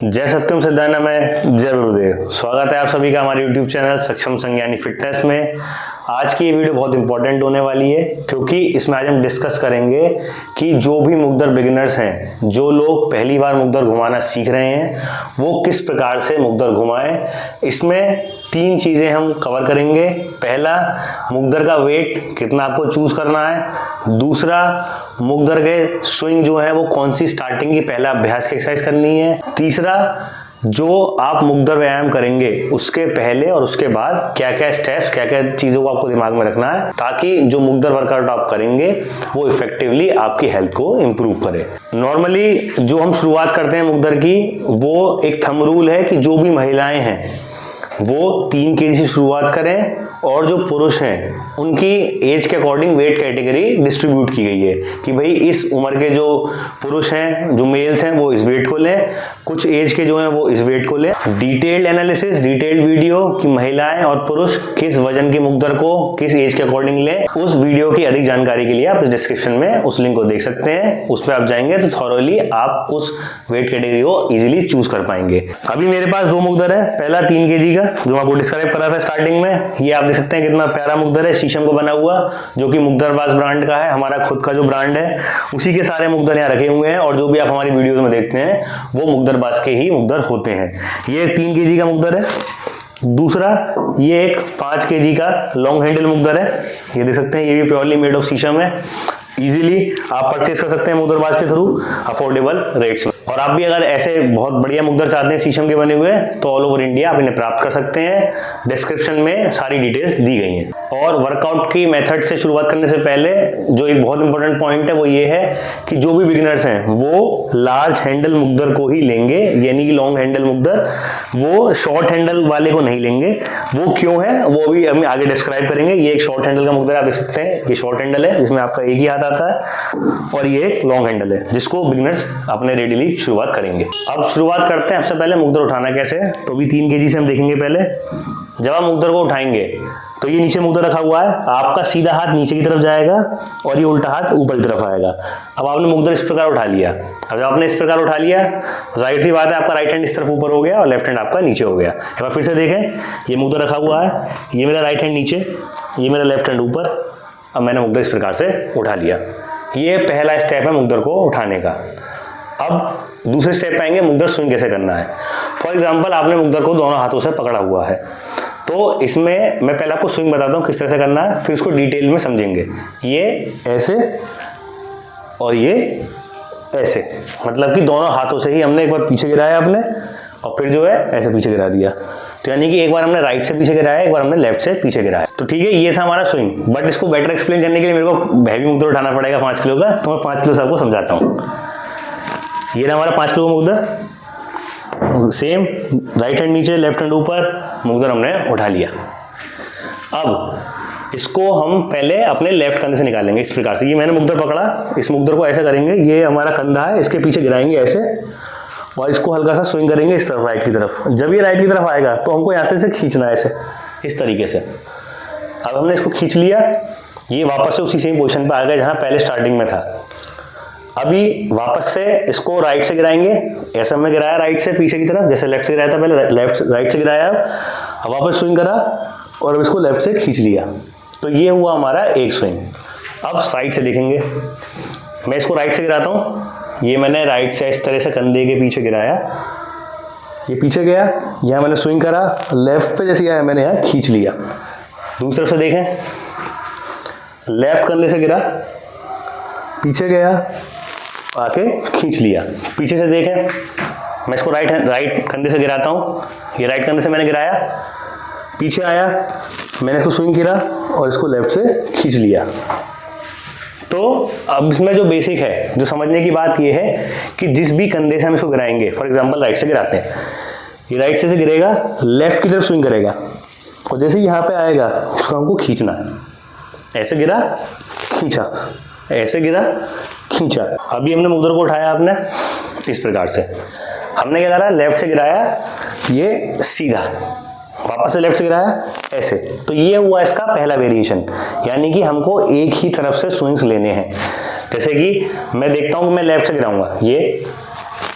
जय सत्यम सिद्धाना में जय गुरुदेव। स्वागत है आप सभी का हमारे YouTube चैनल सक्षम संज्ञानी फिटनेस में। आज की ये वीडियो बहुत इंपॉर्टेंट होने वाली है क्योंकि इसमें आज हम डिस्कस करेंगे कि जो भी मुग्दर बिगिनर्स हैं, जो लोग पहली बार मुग्दर घुमाना सीख रहे हैं, वो किस प्रकार से मुग्दर घुमाएं। इसमें 3 चीज़ें हम कवर करेंगे। पहला, मुग्दर का वेट कितना आपको चूज करना है। दूसरा, मुग्दर के स्विंग जो है वो कौन सी स्टार्टिंग की पहला अभ्यास की एक्सरसाइज करनी है। तीसरा, जो आप मुग्दर व्यायाम करेंगे उसके पहले और उसके बाद क्या क्या स्टेप्स, क्या क्या चीज़ों को आपको दिमाग में रखना है ताकि जो मुग्दर वर्कआउट आप करेंगे वो इफेक्टिवली आपकी हेल्थ को इम्प्रूव करे। नॉर्मली जो हम शुरुआत करते हैं मुग्दर की, वो एक थंब रूल है कि जो भी महिलाएं हैं वो 3 kg से शुरुआत करें और जो पुरुष हैं उनकी एज के अकॉर्डिंग वेट कैटेगरी डिस्ट्रीब्यूट की गई है कि भाई इस उम्र के जो पुरुष हैं, जो मेल्स हैं, वो इस वेट को लें, कुछ एज के जो हैं वो इस वेट को लें। डिटेल्ड एनालिसिस, डिटेल्ड वीडियो कि महिलाएं और पुरुष किस वजन की मुग्दर को किस एज के अकॉर्डिंग लें, उस वीडियो की अधिक जानकारी के लिए आप इस डिस्क्रिप्शन में उस लिंक को देख सकते हैं। उस पर आप जाएंगे तो थॉरोली आप उस वेट कैटेगरी को इजिली चूज कर पाएंगे। अभी मेरे पास 2 मुग्दर है। पहला 3 kg का जो आपको डिस्क्राइब करा था स्टार्टिंग में, ये आप देख सकते हैं कितना प्यारा मुग्दर है, शीशम को बना हुआ, जो कि मुग्दरबाज ब्रांड का है, हमारा खुद का जो ब्रांड है उसी के सारे मुग्दर यहाँ रखे हुए हैं और जो भी आप हमारी वीडियोस में देखते हैं वो मुग्दरबाज के ही मुग्दर होते हैं। ये 3 kg का मुग्दर है। दूसरा, ये एक 5 kg का लॉन्ग हैंडल मुग्दर है, ये देख सकते हैं, ये भी प्योरली मेड ऑफ शीशम है। इजीली आप परचेज कर सकते हैं मुग्दरबाज के थ्रू अफोर्डेबल रेट्स में। और आप भी अगर ऐसे बहुत बढ़िया मुग्दर चाहते हैं शीशम के बने हुए तो ऑल ओवर इंडिया आप इन्हें प्राप्त कर सकते हैं। डिस्क्रिप्शन में सारी डिटेल्स दी गई हैं। और वर्कआउट की मेथड से शुरुआत करने से पहले जो एक बहुत इंपॉर्टेंट पॉइंट है वो ये है कि जो भी बिगिनर्स हैं वो लार्ज हैंडल मुग्दर को ही लेंगे, यानी कि लॉन्ग हैंडल मुग्दर, वो शॉर्ट हैंडल वाले को नहीं लेंगे। वो क्यों है वो भी हम आगे डिस्क्राइब करेंगे। ये एक शॉर्ट हैंडल का मुग्दर आप देख सकते हैं, ये शॉर्ट हैंडल है जिसमें आपका एक ही हाथ आता है, और ये एक लॉन्ग हैंडल है जिसको बिगिनर्स अपने रेडीली शुरुआत करेंगे। अब शुरुआत करते हैं। सबसे पहले मुग्दर उठाना कैसे है तो भी 3 kg से हम देखेंगे। पहले जब आप मुग्दर को उठाएंगे तो ये नीचे मुग्दर रखा हुआ है, आपका सीधा हाथ नीचे की तरफ जाएगा और ये उल्टा हाथ ऊपर की तरफ आएगा। अब आपने मुग्दर इस प्रकार उठा लिया। अब जब आपने इस प्रकार उठा लिया, जाहिर सी बात है आपका राइट हैंड इस तरफ ऊपर हो गया और लेफ्ट हैंड आपका नीचे हो गया। एक बार फिर से देखें, ये मुग्दर रखा हुआ है, ये मेरा राइट हैंड नीचे, ये मेरा लेफ्ट हैंड ऊपर। अब मैंने मुग्दर इस प्रकार से उठा लिया। ये पहला स्टेप है मुग्दर को उठाने का। अब दूसरे स्टेप पे आएंगे, मुग्दर स्विंग कैसे करना है। फॉर एग्जांपल, आपने मुग्दर को दोनों हाथों से पकड़ा हुआ है, तो इसमें मैं पहले आपको स्विंग बताता हूँ किस तरह से करना है, फिर इसको डिटेल में समझेंगे। ये ऐसे और ये ऐसे, मतलब कि दोनों हाथों से ही हमने एक बार पीछे गिराया अपने और फिर जो है ऐसे पीछे गिरा दिया। तो यानी कि एक बार हमने राइट से पीछे गिराया, एक बार हमने लेफ्ट से पीछे गिराया। तो ठीक है, ये था हमारा स्विंग। बट इसको बेटर एक्सप्लेन करने के लिए मेरे को हैवी मुग्दर उठाना पड़ेगा 5 किलो का, तो मैं 5 किलो से आपको समझाता हूँ। ये रहा हमारा 5 किलो मुग्दर, सेम राइट हैंड नीचे लेफ्ट हैंड ऊपर, मुग्दर हमने उठा लिया। अब इसको हम पहले अपने लेफ्ट कंधे से निकालेंगे इस प्रकार से। ये मैंने मुग्दर पकड़ा, इस मुग्दर को ऐसे करेंगे, ये हमारा कंधा है, इसके पीछे गिराएंगे ऐसे और इसको हल्का सा स्विंग करेंगे इस तरफ, राइट की तरफ। जब ये राइट की तरफ आएगा तो हमको यहाँ से खींचना है ऐसे, इस तरीके से। अब हमने इसको खींच लिया, ये वापस से उसी सेम पोजीशन पे आ गया जहाँ पहले स्टार्टिंग में था। अभी वापस से इसको राइट से गिराएंगे, ऐसे हमने गिराया राइट से पीछे की तरफ, जैसे लेफ्ट से गिराया था पहले, राइट से गिराया। अब वापस स्विंग करा और अब इसको लेफ्ट से खींच लिया। तो ये हुआ हमारा एक स्विंग। अब साइड से देखेंगे, मैं इसको राइट से गिराता हूँ, ये मैंने राइट से इस तरह से कंधे के पीछे गिराया, ये पीछे गया, यहाँ मैंने स्विंग करा, लेफ्ट पे जैसे आया मैंने यहाँ खींच लिया। दूसरी तरफ से देखें, लेफ्ट कंधे से गिरा, पीछे गया, आके खींच लिया। पीछे से देखें, मैं इसको राइट कंधे से गिराता हूँ, ये राइट कंधे से मैंने गिराया, पीछे आया, मैंने इसको स्विंग किया और इसको लेफ्ट से खींच लिया। तो अब इसमें जो बेसिक है, जो समझने की बात ये है कि जिस भी कंधे से हम इसको गिराएंगे, फॉर एग्जांपल राइट से गिराते हैं, ये राइट से गिरेगा, लेफ्ट की तरफ स्विंग करेगा और जैसे यहाँ पे आएगा उसको हमको खींचना है। ऐसे गिरा, खींचा, ऐसे गिरा, खींचा। अभी हमने मुग्दर को उठाया आपने इस प्रकार से, हमने क्या करा, लेफ्ट से गिराया, ये सीधा, वापस से लेफ्ट से गिराया ऐसे। तो ये हुआ इसका पहला वेरिएशन, यानी कि हमको एक ही तरफ से स्विंग्स लेने हैं। जैसे कि मैं देखता हूं कि मैं लेफ्ट से गिराऊंगा, ये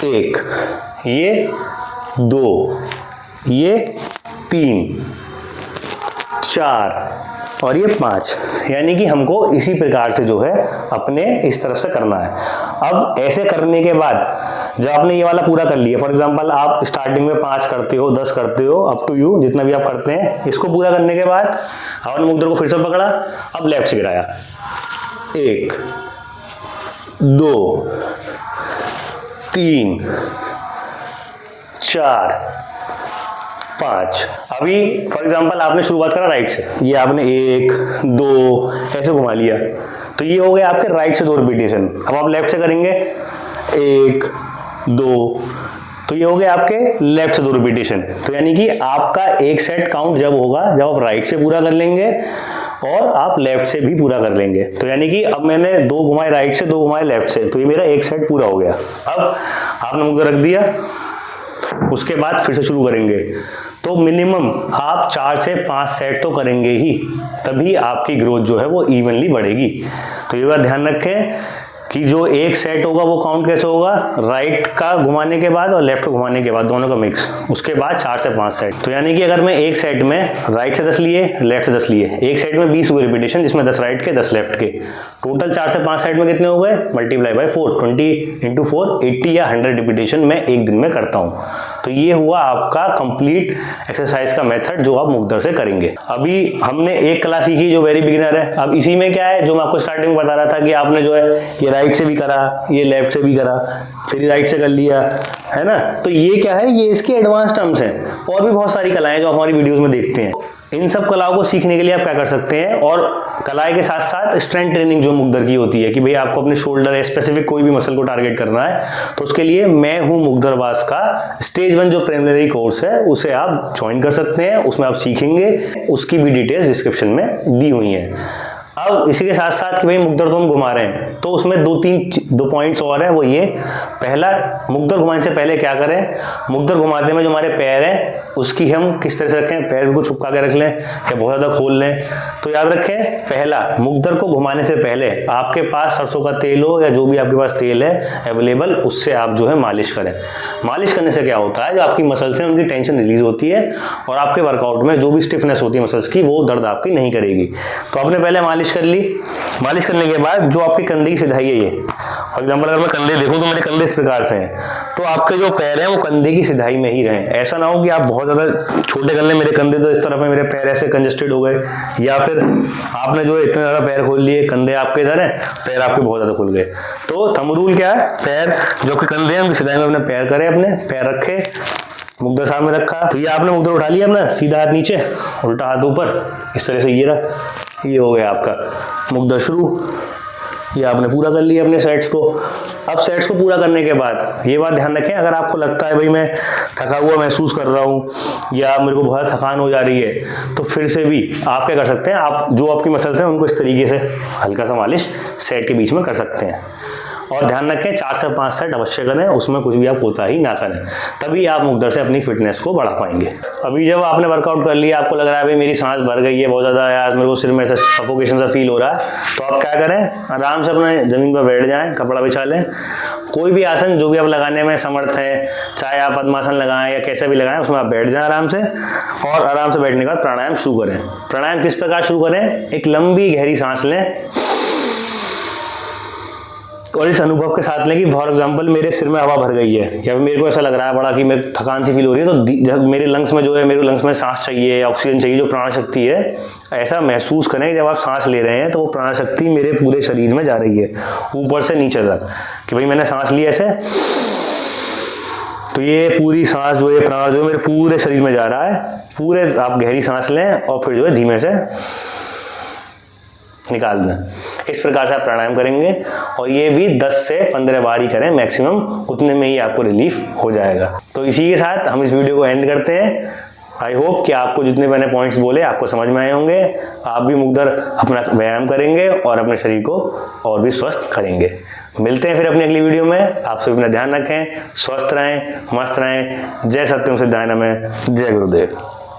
एक, ये 2, ये 3, 4 और ये 5। यानी कि हमको इसी प्रकार से जो है अपने इस तरफ से करना है। अब ऐसे करने के बाद जब आपने ये वाला पूरा कर लिया, फॉर एग्जांपल आप स्टार्टिंग में 5 करते हो, 10 करते हो, अप टू यू जितना भी आप करते हैं, इसको पूरा करने के बाद आपने मुद्दर को फिर से पकड़ा, अब लेफ्ट से गिराया, 1 2 3 4 5। अभी फॉर एग्जांपल आपने शुरुआत करा राइट से, ये आपने 1 2 ऐसे घुमा लिया, तो ये हो गया आपके राइट से 2 रिपीटेशन। अब आप लेफ्ट से करेंगे 1 2, तो ये हो गया आपके लेफ्ट से 2 रिपीटेशन। तो यानी कि आपका एक सेट काउंट जब होगा जब आप राइट से पूरा कर लेंगे और आप लेफ्ट से भी पूरा कर लेंगे। तो यानी कि अब मैंने 2 घुमाए राइट से, 2 घुमाए लेफ्ट से, तो ये मेरा एक सेट पूरा हो गया। अब आपने मुद्दा रख दिया, उसके बाद फिर से शुरू करेंगे, तो मिनिमम आप 4 से 5 सेट तो करेंगे ही, तभी आपकी ग्रोथ जो है वो इवनली बढ़ेगी। तो ये बात ध्यान रखें कि जो एक सेट होगा वो काउंट कैसे होगा, राइट का घुमाने के बाद और लेफ्ट को घुमाने के बाद, दोनों का मिक्स, उसके बाद 4 से 5 सेट। तो यानी कि अगर मैं एक सेट में राइट से 10 लिए, लेफ्ट से 10 लिए, एक सेट में 20 हुए रिपीटेशन, जिसमें 10 राइट के 10 लेफ्ट के, टोटल 4 से 5 सेट में कितने हो गए, मल्टीप्लाई बाय 4, 20 × 4 80 या 100 रिपीटेशन मैं एक दिन में करता हूँ। तो ये हुआ आपका कंप्लीट एक्सरसाइज का मेथड जो आप मुकद्दर से करेंगे। अभी हमने एक क्लास सीखी जो वेरी बिगिनर है। अब इसी में क्या है, जो मैं आपको स्टार्टिंग में बता रहा था कि आपने जो है ये राइट से भी करा, ये लेफ्ट से भी करा, फिर राइट से कर लिया, है ना। तो ये क्या है, ये इसके एडवांस टर्म्स हैं। और भी बहुत सारी कलाएं जो हमारी वीडियोस में देखते हैं। इन सब कलाओं को सीखने के लिए आप क्या कर सकते हैं, और कलाएं के साथ साथ स्ट्रेंथ ट्रेनिंग जो मुकद्दर की होती है कि भाई आपको अपने शोल्डर या स्पेसिफिक कोई भी मसल को टारगेट करना है, तो उसके लिए मैं हूं मुकद्दरबाज का स्टेज 1 जो प्रीलिमिनरी कोर्स है उसे आप ज्वाइन कर सकते हैं। उसमें आप सीखेंगे, उसकी भी डिटेल्स डिस्क्रिप्शन में दी हुई हैं। अब इसी के साथ साथ कि भाई मुकद्दर तो हम घुमा रहे हैं, तो उसमें 2 पॉइंट्स और है। वो ये, पहला, मुकद्दर घुमाने से पहले क्या करें, मुकद्दर घुमाते में जो हमारे पैर हैं उसकी हम किस तरह से रखें, पैर को छुपका के रख लें या बहुत ज़्यादा खोल लें। तो याद रखें, पहला, मुकद्दर को घुमाने से पहले आपके पास सरसों का तेल हो या जो भी आपके पास तेल है अवेलेबल, उससे आप जो है मालिश करें। मालिश करने से क्या होता है, जो आपकी मसल्स हैं उनकी टेंशन रिलीज होती है और आपके वर्कआउट में जो भी स्टिफनेस होती है मसल्स की, वो दर्द आपकी नहीं करेगी। तो आपने पहले मालिश कर ली। मालिश करने के बाद जो आपकी कंधे की सिधाई है, ये फॉर एग्जांपल अगर मैं कंधे देखूं तो मेरे कंधे इस प्रकार से हैं, तो आपके जो पैर हैं वो कंधे की सिधाई में ही रहें। ऐसा ना हो कि आप बहुत ज़्यादा छोटे कर लें, मेरे कंधे तो इस तरफ है, मेरे पैर ऐसे कंजस्टेड हो गए, या फिर आपने जो इतने ज़्यादा पैर खोल लिए, कंधे आपके इधर हैं, पैर आपके बहुत ज़्यादा खुल गए। तो थंब रूल क्या है, पैर जो कि कंधे हैं उनकी सिधाई में अपने पैर करें, अपने पैर रखे, मुकद्दर सामने रखा। तो ये आपने मुकद्दर उठा लिया अपना, सीधा हाथ नीचे, उल्टा हाथ ऊपर, इस तरह से ये रहा, ये हो गया आपका मुकद्दर शुरू। ये आपने पूरा कर लिया अपने सेट्स को। अब सेट्स को पूरा करने के बाद ये बात ध्यान रखें, अगर आपको लगता है भाई मैं थका हुआ महसूस कर रहा हूँ या मेरे को बहुत थकान हो जा रही है, तो फिर से भी आप क्या कर सकते हैं, आप जो आपकी मसल्स हैं उनको इस तरीके से हल्का सा मालिश सेट के बीच में कर सकते हैं। और ध्यान रखें 4 से 5 सेट अवश्य करें, उसमें कुछ भी आप कोताही ना करें, तभी आप मुकद्दर से अपनी फिटनेस को बढ़ा पाएंगे। अभी जब आपने वर्कआउट कर लिया, आपको लग रहा है भाई मेरी सांस भर गई है बहुत ज़्यादा, यार मेरे को सिर में ऐसा सफोकेशन सा फील हो रहा है, तो आप क्या करें, आराम से अपने ज़मीन पर बैठ जाएँ, कपड़ा बिछा लें, कोई भी आसन जो भी आप लगाने में समर्थ हैं, चाहे आप पद्मासन लगाएं या कैसे भी लगाएं, उसमें आप बैठ जाएं आराम से। और आराम से बैठने के बाद प्राणायाम शुरू करें। प्राणायाम किस प्रकार शुरू करें, एक लंबी गहरी सांस लें और इस अनुभव के साथ लें कि फॉर एग्जांपल मेरे सिर में हवा भर गई है, या फिर मेरे को ऐसा लग रहा है बड़ा कि मेरे थकान सी फील हो रही है, तो जब मेरे लंग्स में जो है, मेरे लंग्स में सांस चाहिए, ऑक्सीजन चाहिए, जो प्राण शक्ति है, ऐसा महसूस करें जब आप सांस ले रहे हैं तो वो प्राण शक्ति मेरे पूरे शरीर में जा रही है, ऊपर से नीचे तक, कि भाई मैंने सांस ली ऐसे, तो ये पूरी सांस जो है, प्राण जो है मेरे पूरे शरीर में जा रहा है। पूरे आप गहरी सांस लें और फिर जो है धीमे से निकाल दें। इस प्रकार से आप प्राणायाम करेंगे और ये भी 10 से 15 बार ही करें मैक्सिमम, उतने में ही आपको रिलीफ हो जाएगा। तो इसी के साथ हम इस वीडियो को एंड करते हैं। आई होप कि आपको जितने मैंने पॉइंट्स बोले आपको समझ में आए होंगे। आप भी मुकद्दर अपना व्यायाम करेंगे और अपने शरीर को और भी स्वस्थ करेंगे। मिलते हैं फिर अपनी अगली वीडियो में। आप सभी अपना ध्यान रखें, स्वस्थ रहें, मस्त रहें। जय सत्यम सिद्धाय नमः, जय गुरुदेव।